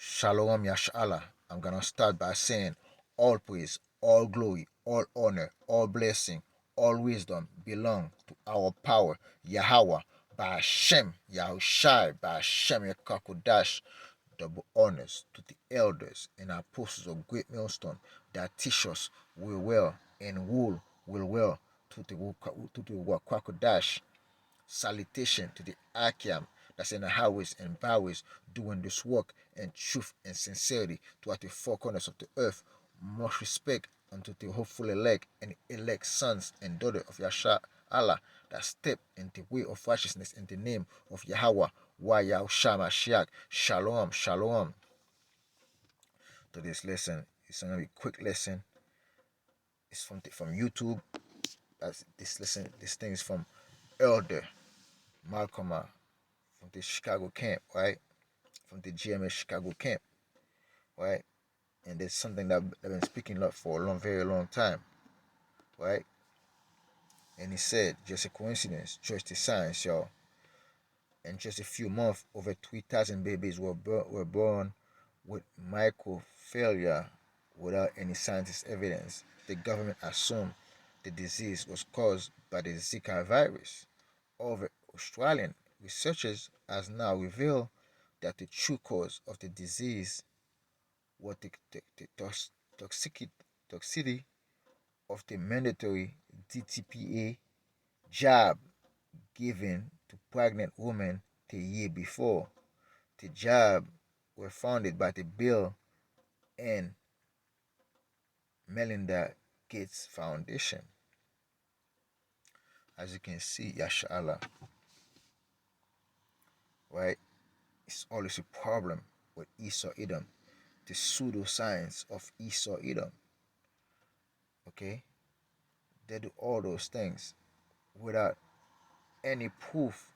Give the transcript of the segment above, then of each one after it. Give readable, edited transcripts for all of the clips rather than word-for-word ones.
Shalom Yashala. I'm gonna start by saying all praise, all glory, all honor, all blessing, all wisdom belong to our power, Yahweh, by Hashem, Yahushai, by Hashem Yakakodash. Double honors to the elders and apostles of Great Millstone that teach us will well and will well to the Wakwakadash. Salutation to the Akim that's in the highways and byways doing this work in truth and sincerity throughout the four corners of the earth. Much respect unto the hopeful elect and elect sons and daughters of Yasha Allah that step in the way of righteousness in the name of Yahweh Wa Yahushua Mashiach. Shalom, shalom. To this lesson, it's gonna be a quick lesson. It's from YouTube. That's this lesson. This thing is from Elder Malcolm from the Chicago camp, right? From the GMS Chicago camp, right? And there's something that I've been speaking about for a very long time, right? And he said, just a coincidence, just a science, y'all. In just a few months, over 3,000 babies were born with microfailure without any scientific evidence. The government assumed the disease was caused by the Zika virus. Over Australian researchers has now revealed that the true cause of the disease was the toxicity of the mandatory DTPA jab given to pregnant women the year before. The jab were founded by the Bill and Melinda Gates Foundation. As you can see, Yashala, right? It's always a problem with Esau Edom, the pseudoscience of Esau Edom. Okay? They do all those things without any proof.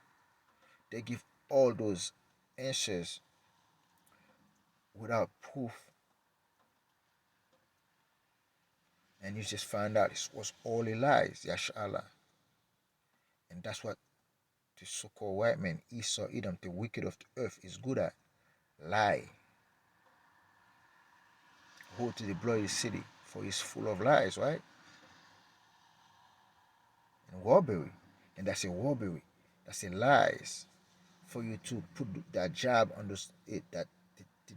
They give all those answers without proof. And you just find out it was all a lies, Yashala. And that's what the so-called white man, Esau Edom, the wicked of the earth, is good at. Lie. Go to the bloody city, for it's full of lies, right? And robbery. And that's a robbery. That's a lies. For you to put that jab on the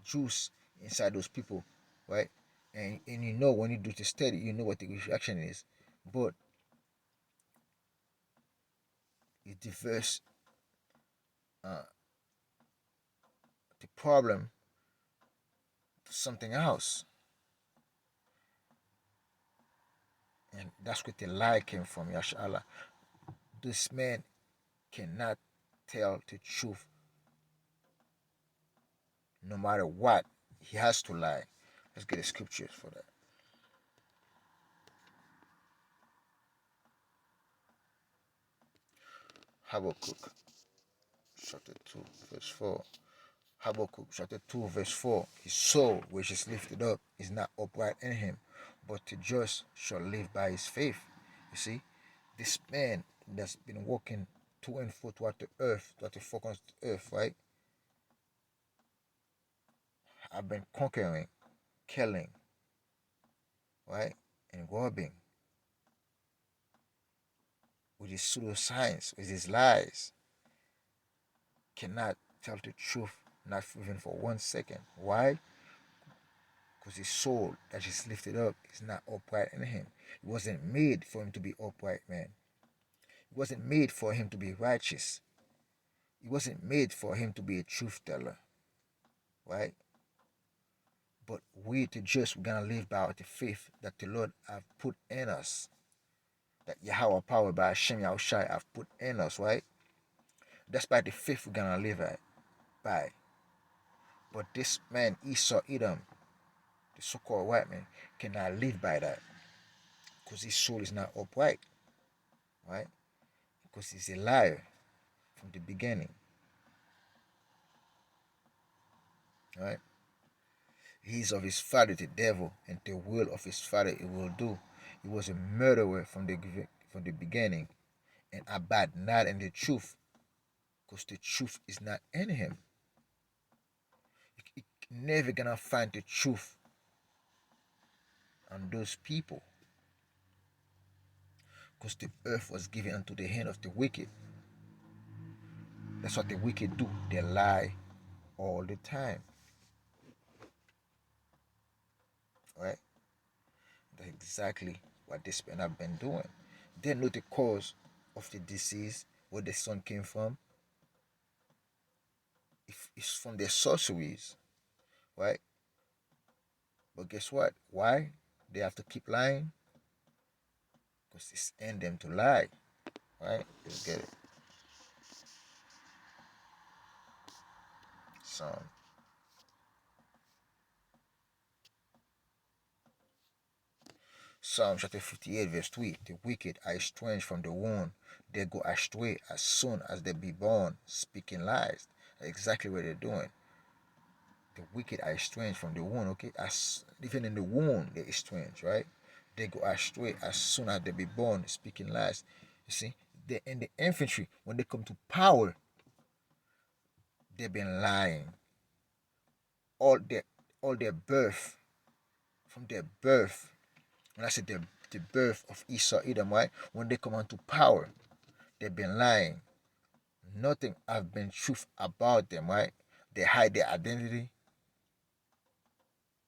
juice inside those people, right? And you know when you do the study, you know what the reaction is. But it diverse uh, the problem to something else. And that's where the lie came from, Yashala. This man cannot tell the truth no matter what. He has to lie. Let's get the scriptures for that. Habakkuk chapter 2, verse 4. Habakkuk chapter 2, verse 4. His soul, which is lifted up, is not upright in him, but the just shall live by his faith. You see, this man that's been walking to and fro throughout the earth, throughout the four corners of the earth, right? I've been conquering, killing, right? And robbing with his pseudoscience, with his lies. Cannot tell the truth, not even for 1 second. Why? Because his soul that is lifted up is not upright in him. It wasn't made for him to be upright, man. It wasn't made for him to be righteous. It wasn't made for him to be a truth teller, right? But we, the just, we're gonna live by the faith that the Lord have put in us, that Yahweh power by Hashem Yahushai have put in us, right? That's by the faith we're gonna live by. But this man Esau Edom, the so-called white man, cannot live by that because his soul is not upright, right? Because he's a liar from the beginning, right? He is of his father the devil, and the will of his father he will do. He was a murderer from the beginning, and abide not in the truth, because the truth is not in him. He never gonna find the truth on those people, because the earth was given unto the hand of the wicked. That's what the wicked do. They lie all the time, right? That's exactly what this men have been doing. They know the cause of the disease, where the sun came from. If it's from their sorceries, right? But guess what? Why they have to keep lying? Because it's in them to lie, right? You get it. So Psalm chapter 58, verse 3. The wicked are estranged from the womb. They go astray as soon as they be born, speaking lies. That's exactly what they're doing. The wicked are estranged from the womb, okay? As even in the womb, they're estranged, right? They go astray as soon as they be born, speaking lies. You see, they in the infantry, when they come to power, they've been lying. All their all their birth, from their birth, when I say the birth of Esau, Edom, right? When they come onto power, they've been lying. Nothing have been truth about them, right? They hide their identity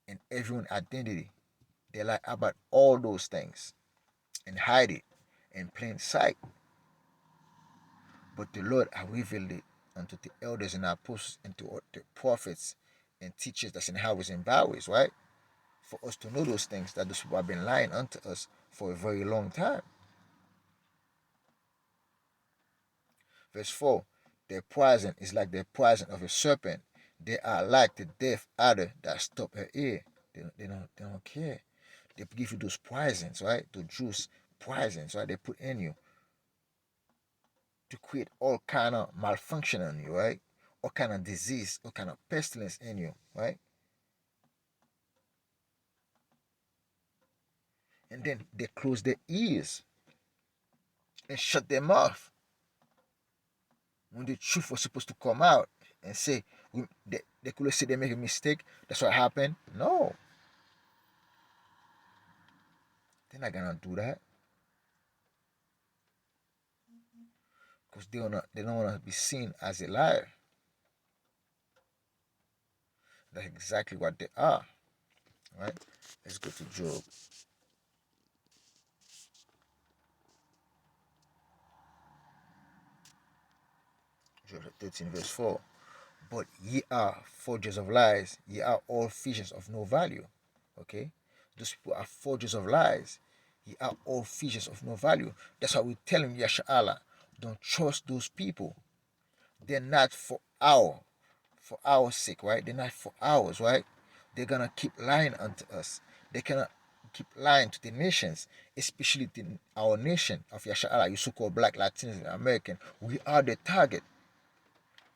and everyone's identity. They lie about all those things and hide it in plain sight. But the Lord have revealed it unto the elders and apostles and to the prophets and teachers that's in highways and byways, right? For us to know those things that those people have been lying unto us for a very long time. Verse 4. Their poison is like the poison of a serpent. They are like the deaf adder that stop her ear. They don't care. They give you those poisons, right? The juice poisons, right? They put in you to create all kind of malfunction in you, right? All kind of disease, all kind of pestilence in you, right? And then they close their ears and shut their mouth when the truth was supposed to come out and say they could say they make a mistake. That's what happened. No, they're not gonna do that because they don't wanna be seen as a liar. That's exactly what they are. Right? Let's go to Job. Job 13, verse 4. But ye are forgers of lies, ye are all visions of no value. Okay? Those people are forgers of lies. Ye are all visions of no value. That's why we tell him, Yasha Allah, don't trust those people. They're not for our sake, right? They're not for ours, right? They're gonna keep lying unto us. They cannot keep lying to the nations, especially our nation of Yasha Allah, you so-called black, Latinos, and American. We are the target.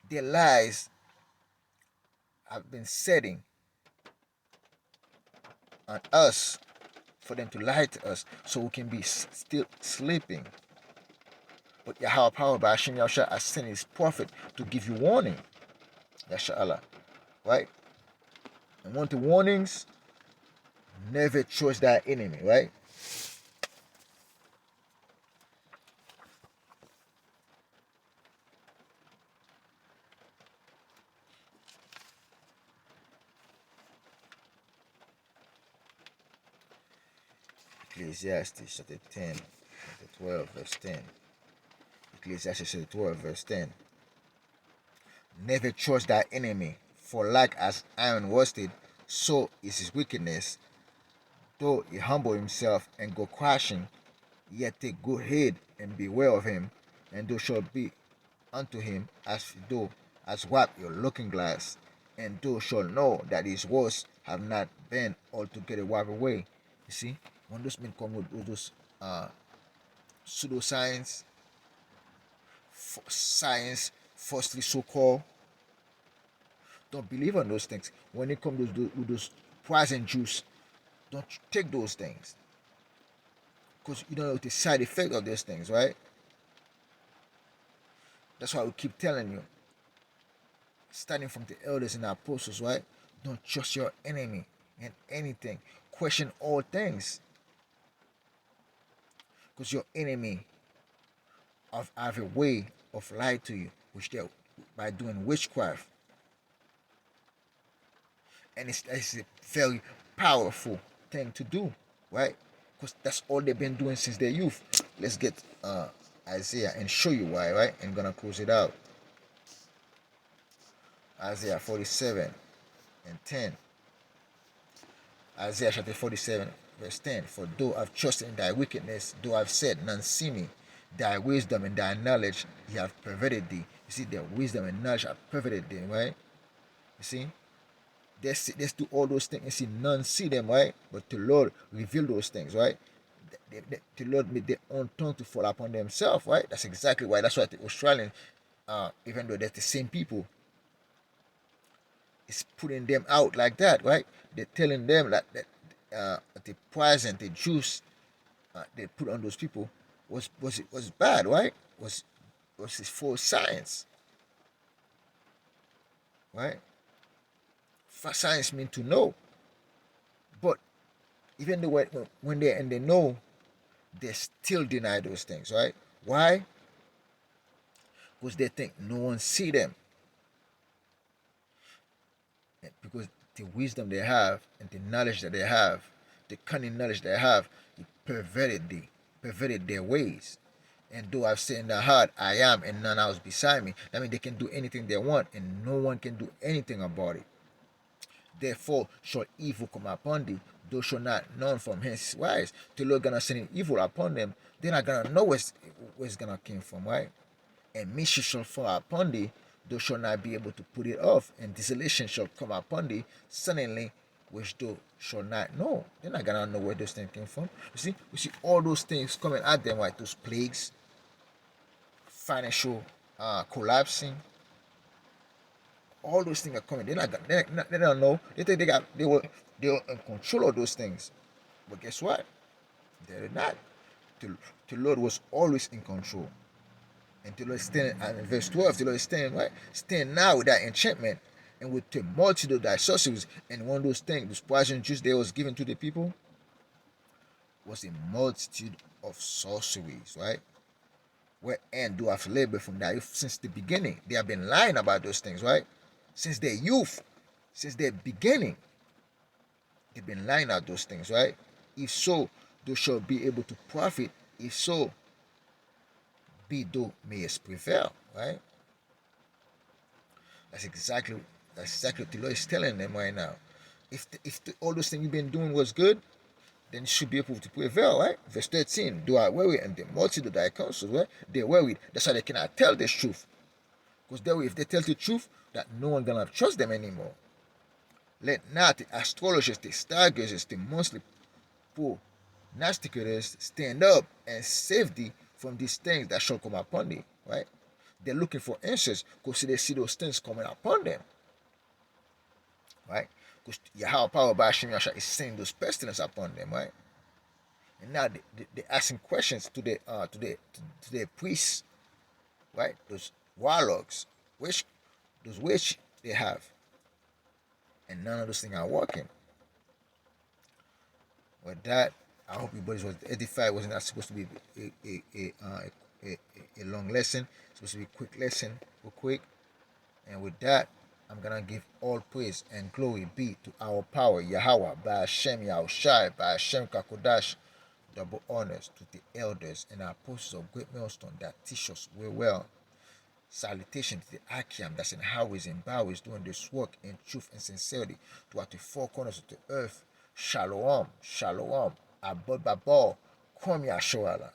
Their lies have been setting on us for them to lie to us so we can be still sleeping. But Yahweh power by Hashem Yahshua has sent his prophet to give you warning. Yasha Allah. Right? And one of the warnings, never trust thy enemy, right? Ecclesiastes chapter 10, chapter 12, verse 10. Ecclesiastes chapter 12, verse 10. Never trust thy enemy, for like as iron rusted, so is his wickedness. Though he humble himself and go crashing, yet take good heed and beware of him, and thou shalt be unto him as what your looking glass, and thou shalt know that his words have not been altogether wiped away. You see, when those men come with those pseudoscience, science, falsely so called, don't believe on those things. When it comes with those poison juice, don't take those things because you don't know the side effect of those things, right? That's why we keep telling you, starting from the elders and the apostles, right? Don't trust your enemy in anything. Question all things. Because your enemy have a way of lie to you, which they by doing witchcraft. And it's a very powerful thing to do, right? Because that's all they've been doing since their youth. Let's get Isaiah and show you why, right? And gonna close it out. Isaiah 47 and 10. Isaiah chapter 47, verse 10. For though I've trusted in thy wickedness, though I've said, none see me, thy wisdom and thy knowledge ye have perverted thee. You see, their wisdom and knowledge have perverted thee, right? You see? Let's do all those things and see none see them, right? But the Lord reveal those things, right? The Lord made their own tongue to fall upon themselves, right? That's exactly why. That's why the Australian, even though they're the same people, is putting them out like that, right? They're telling them that the poison, the juice they put on those people was bad, right? Was his false science, right? Science means to know, but even though when they know, they still deny those things, right? Why? Because they think no one see them, because the wisdom they have and the knowledge that they have, the cunning knowledge they have, it perverted their ways. And though I've said in the heart, I am, and none else beside me. I mean, they can do anything they want, and no one can do anything about it. Therefore, shall evil come upon thee, thou shalt not none from hence wise. The Lord gonna send evil upon them. They're not gonna know where it's gonna come from, right? And mischief shall fall upon thee, thou shalt not be able to put it off, and desolation shall come upon thee suddenly, which thou shalt not know. They're not gonna know where those things came from. We see all those things coming at them, right? Those plagues, financial collapsing, all those things are coming. They don't know. They think they were in control of those things, but guess what? They're not. The Lord was always in control. And the Lord is standing, and in verse 12, the Lord is standing, right? Stand now with that enchantment and with the multitude of thy sorceries. And one of those things, those poison juice that was given to the people, was a multitude of sorceries, right? Wherein do have labored from that since the beginning. They have been lying about those things, right? Since their youth, since their beginning, they've been lying about those things, right? If so, thou shalt be able to profit. If so, be thou mayest prevail, right? That's exactly what the Lord is telling them right now. If all those things you've been doing was good, then you should be able to prevail, right? Verse 13, do I worry and the multitude of thy counsels, right? They're worried. That's why they cannot tell this truth. Because that way, if they tell the truth, that no one gonna trust them anymore. Let not the astrologers, the stargazers, the monthly prognosticators stand up and save thee from these things that shall come upon thee, right? They're looking for answers because they see those things coming upon them, right? Because Yahweh power by Hashem Yahshua is sending those pestilence upon them, right? And now they're asking questions to the priests, right? Those warlocks, which they have, and none of those things are working. With that, I hope you boys was edified. It wasn't supposed to be a long lesson. It's supposed to be a quick lesson, real quick. And with that, I'm gonna give all praise and glory be to our power, Yahweh, by Hashem Yahushai, by Hashem Kakodash. Double honors to the elders and apostles of Great Millstone that teach us well. Salutation to the Akim that's in highways and byways doing this work in truth and sincerity throughout the four corners of the earth. Shalom, shalom, abod babor, kom Yahshua.